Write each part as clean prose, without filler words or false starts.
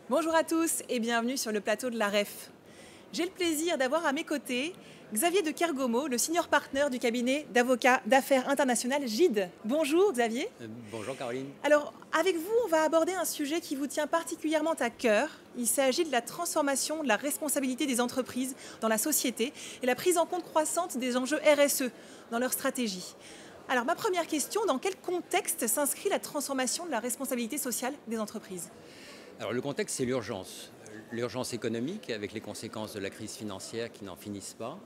Bonjour à tous et bienvenue sur le plateau de la REF. J'ai le plaisir d'avoir à mes côtés Xavier de Kergomo, le senior partner du cabinet d'avocats d'affaires internationales GIDE. Bonjour Xavier. Bonjour Caroline. Alors, avec vous, on va aborder un sujet qui vous tient particulièrement à cœur. Il s'agit de la transformation de la responsabilité des entreprises dans la société et la prise en compte croissante des enjeux RSE dans leur stratégie. Alors, ma première question, dans quel contexte s'inscrit la transformation de la responsabilité sociale des entreprises ? Alors le contexte, c'est l'urgence. L'urgence économique avec les conséquences de la crise financière qui n'en finissent pas.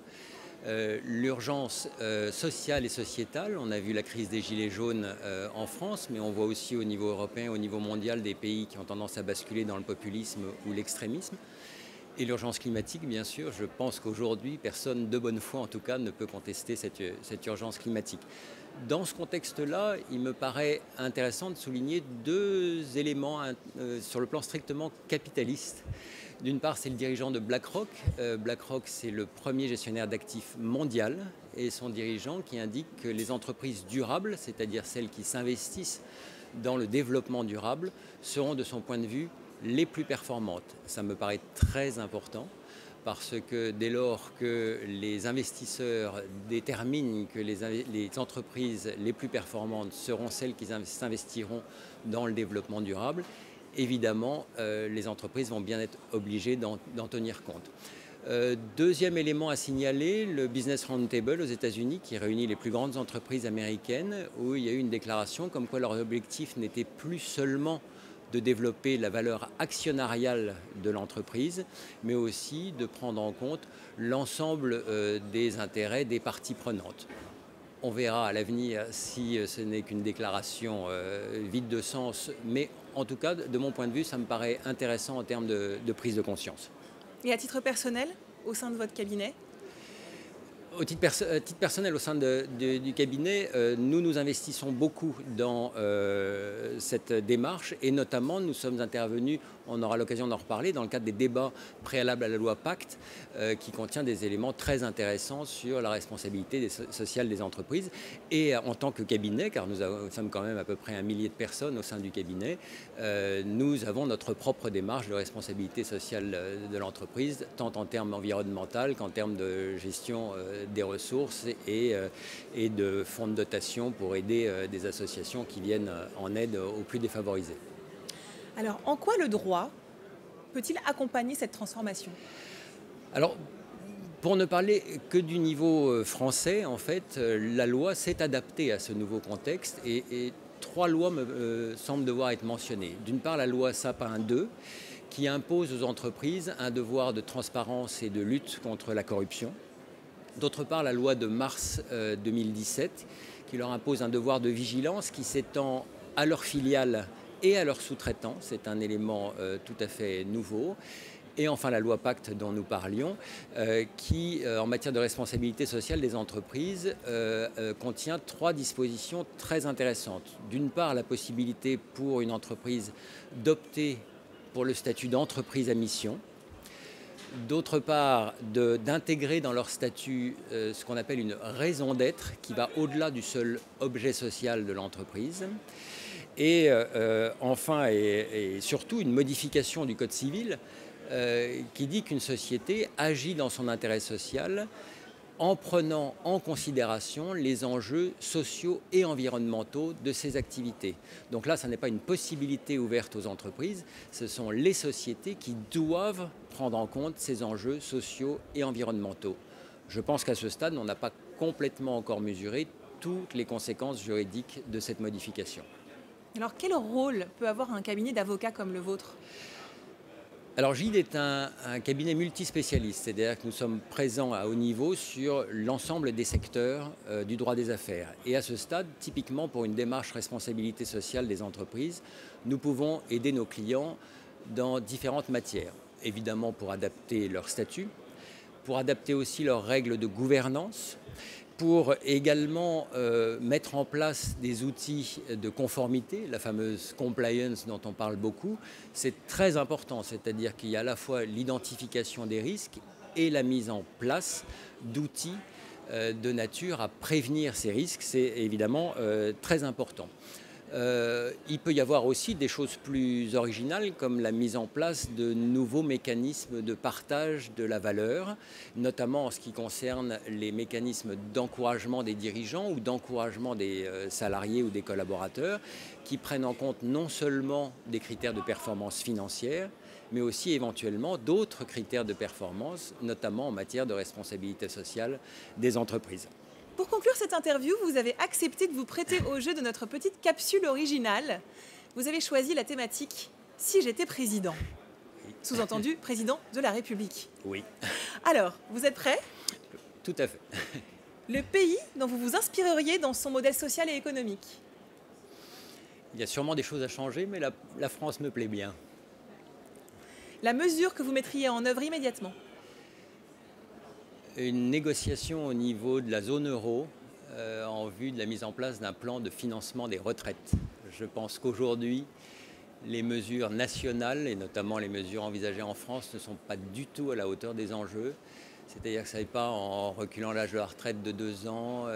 L'urgence sociale et sociétale, on a vu la crise des gilets jaunes en France, mais on voit aussi au niveau européen, au niveau mondial, des pays qui ont tendance à basculer dans le populisme ou l'extrémisme. Et l'urgence climatique, bien sûr, je pense qu'aujourd'hui, personne de bonne foi, en tout cas, ne peut contester cette urgence climatique. Dans ce contexte-là, il me paraît intéressant de souligner deux éléments sur le plan strictement capitaliste. D'une part, c'est le dirigeant de BlackRock. BlackRock, c'est le premier gestionnaire d'actifs mondial et son dirigeant qui indique que les entreprises durables, c'est-à-dire celles qui s'investissent dans le développement durable, seront de son point de vue les plus performantes. Ça me paraît très important parce que dès lors que les investisseurs déterminent que les entreprises les plus performantes seront celles qui s'investiront dans le développement durable, évidemment, les entreprises vont bien être obligées d'en tenir compte. Deuxième élément à signaler, le Business Roundtable aux États-Unis qui réunit les plus grandes entreprises américaines où il y a eu une déclaration comme quoi leur objectif n'était plus seulement de développer la valeur actionnariale de l'entreprise, mais aussi de prendre en compte l'ensemble des intérêts des parties prenantes. On verra à l'avenir si ce n'est qu'une déclaration vide de sens, mais en tout cas, de mon point de vue, ça me paraît intéressant en termes de prise de conscience. Et à titre personnel, au sein de votre cabinet ? Au titre personnel, au sein du cabinet, nous investissons beaucoup dans cette démarche et notamment nous sommes intervenus, on aura l'occasion d'en reparler, dans le cadre des débats préalables à la loi Pacte qui contient des éléments très intéressants sur la responsabilité sociale des entreprises. Et en tant que cabinet, car nous sommes quand même à peu près 1 millier de personnes au sein du cabinet, nous avons notre propre démarche de responsabilité sociale de l'entreprise, tant en termes environnementaux qu'en termes de gestion des ressources et de fonds de dotation pour aider des associations qui viennent en aide aux plus défavorisés. Alors, en quoi le droit peut-il accompagner cette transformation ? Alors, pour ne parler que du niveau français, en fait, la loi s'est adaptée à ce nouveau contexte et 3 lois me semblent devoir être mentionnées. D'une part, la loi Sapin 2, qui impose aux entreprises un devoir de transparence et de lutte contre la corruption. D'autre part, la loi de mars 2017 qui leur impose un devoir de vigilance qui s'étend à leurs filiales et à leurs sous-traitants. C'est un élément tout à fait nouveau. Et enfin, la loi Pacte dont nous parlions, qui, en matière de responsabilité sociale des entreprises, contient 3 dispositions très intéressantes. D'une part, la possibilité pour une entreprise d'opter pour le statut d'entreprise à mission. D'autre part, d'intégrer dans leur statut ce qu'on appelle une raison d'être qui va au-delà du seul objet social de l'entreprise. Et enfin et surtout une modification du Code civil qui dit qu'une société agit dans son intérêt social en prenant en considération les enjeux sociaux et environnementaux de ses activités. Donc là, ce n'est pas une possibilité ouverte aux entreprises, ce sont les sociétés qui doivent prendre en compte ces enjeux sociaux et environnementaux. Je pense qu'à ce stade, on n'a pas complètement encore mesuré toutes les conséquences juridiques de cette modification. Alors, quel rôle peut avoir un cabinet d'avocats comme le vôtre ? Alors GIDE est un cabinet multispécialiste, c'est-à-dire que nous sommes présents à haut niveau sur l'ensemble des secteurs du droit des affaires. Et à ce stade, typiquement pour une démarche responsabilité sociale des entreprises, nous pouvons aider nos clients dans différentes matières. Évidemment pour adapter leur statut, pour adapter aussi leurs règles de gouvernance, pour également mettre en place des outils de conformité, la fameuse compliance dont on parle beaucoup. C'est très important, c'est-à-dire qu'il y a à la fois l'identification des risques et la mise en place d'outils de nature à prévenir ces risques. C'est évidemment très important. Il peut y avoir aussi des choses plus originales comme la mise en place de nouveaux mécanismes de partage de la valeur, notamment en ce qui concerne les mécanismes d'encouragement des dirigeants ou d'encouragement des salariés ou des collaborateurs qui prennent en compte non seulement des critères de performance financière, mais aussi éventuellement d'autres critères de performance, notamment en matière de responsabilité sociale des entreprises. Pour conclure cette interview, vous avez accepté de vous prêter au jeu de notre petite capsule originale. Vous avez choisi la thématique « Si j'étais président ». Sous-entendu, président de la République. Oui. Alors, vous êtes prêts? Tout à fait. Le pays dont vous vous inspireriez dans son modèle social et économique? Il y a sûrement des choses à changer, mais la France me plaît bien. La mesure que vous mettriez en œuvre immédiatement? Une négociation au niveau de la zone euro en vue de la mise en place d'un plan de financement des retraites. Je pense qu'aujourd'hui, les mesures nationales, et notamment les mesures envisagées en France, ne sont pas du tout à la hauteur des enjeux. C'est-à-dire que ce n'est pas en reculant l'âge de la retraite de 2 ans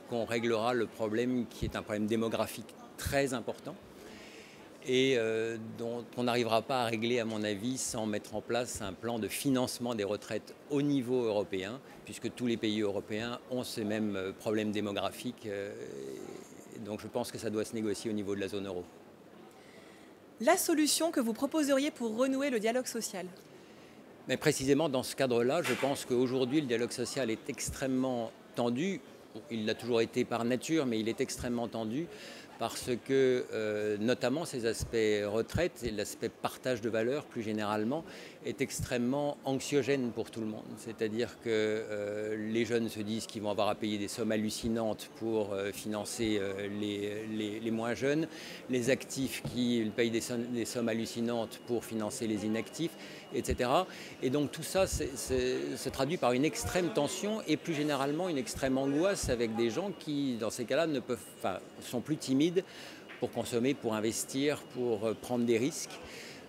qu'on réglera le problème qui est un problème démographique très important et dont on n'arrivera pas à régler, à mon avis, sans mettre en place un plan de financement des retraites au niveau européen, puisque tous les pays européens ont ces mêmes problèmes démographiques. Donc je pense que ça doit se négocier au niveau de la zone euro. La solution que vous proposeriez pour renouer le dialogue social? Mais précisément dans ce cadre-là, je pense qu'aujourd'hui, le dialogue social est extrêmement tendu. Il l'a toujours été par nature, mais il est extrêmement tendu parce que notamment ces aspects retraite et l'aspect partage de valeurs plus généralement est extrêmement anxiogène pour tout le monde. C'est-à-dire que les jeunes se disent qu'ils vont avoir à payer des sommes hallucinantes pour financer les moins jeunes, les actifs qui payent des sommes hallucinantes pour financer les inactifs, etc. Et donc tout ça se traduit par une extrême tension et plus généralement une extrême angoisse avec des gens qui, dans ces cas-là, sont plus timides pour consommer, pour investir, pour prendre des risques.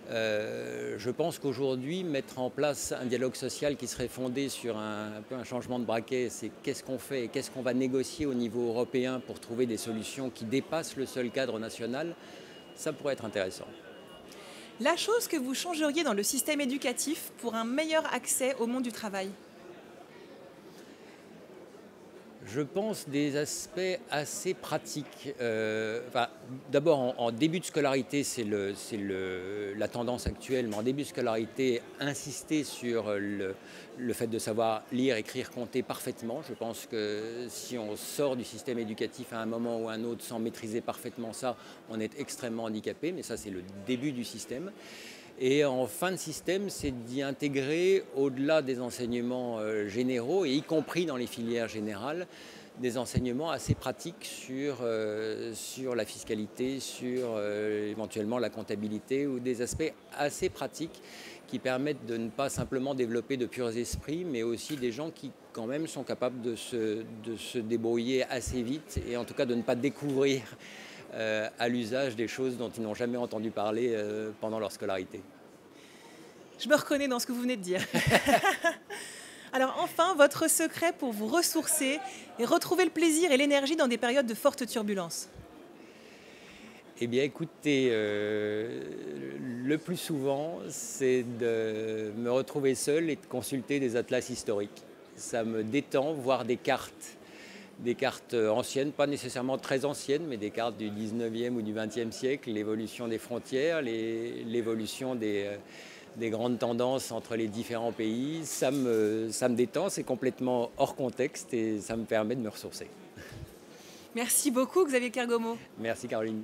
Je pense qu'aujourd'hui, mettre en place un dialogue social qui serait fondé sur un peu un changement de braquet, c'est qu'est-ce qu'on fait et qu'est-ce qu'on va négocier au niveau européen pour trouver des solutions qui dépassent le seul cadre national, ça pourrait être intéressant. La chose que vous changeriez dans le système éducatif pour un meilleur accès au monde du travail? Je pense des aspects assez pratiques. D'abord, en début de scolarité, c'est la tendance actuelle, mais en début de scolarité, insister sur le fait de savoir lire, écrire, compter parfaitement. Je pense que si on sort du système éducatif à un moment ou à un autre sans maîtriser parfaitement ça, on est extrêmement handicapé, mais ça, c'est le début du système. Et en fin de système, c'est d'y intégrer, au-delà des enseignements généraux, et y compris dans les filières générales, des enseignements assez pratiques sur la fiscalité, sur éventuellement la comptabilité, ou des aspects assez pratiques qui permettent de ne pas simplement développer de purs esprits, mais aussi des gens qui quand même sont capables de se débrouiller assez vite, et en tout cas de ne pas découvrir à l'usage des choses dont ils n'ont jamais entendu parler pendant leur scolarité. Je me reconnais dans ce que vous venez de dire. Alors enfin, votre secret pour vous ressourcer et retrouver le plaisir et l'énergie dans des périodes de fortes turbulences? Eh bien écoutez, le plus souvent, c'est de me retrouver seul et de consulter des atlas historiques. Ça me détend, voir des cartes anciennes, pas nécessairement très anciennes, mais des cartes du 19e ou du 20e siècle, l'évolution des frontières, l'évolution des grandes tendances entre les différents pays. Ça me détend, c'est complètement hors contexte et ça me permet de me ressourcer. Merci beaucoup Xavier Kergomo. Merci Caroline.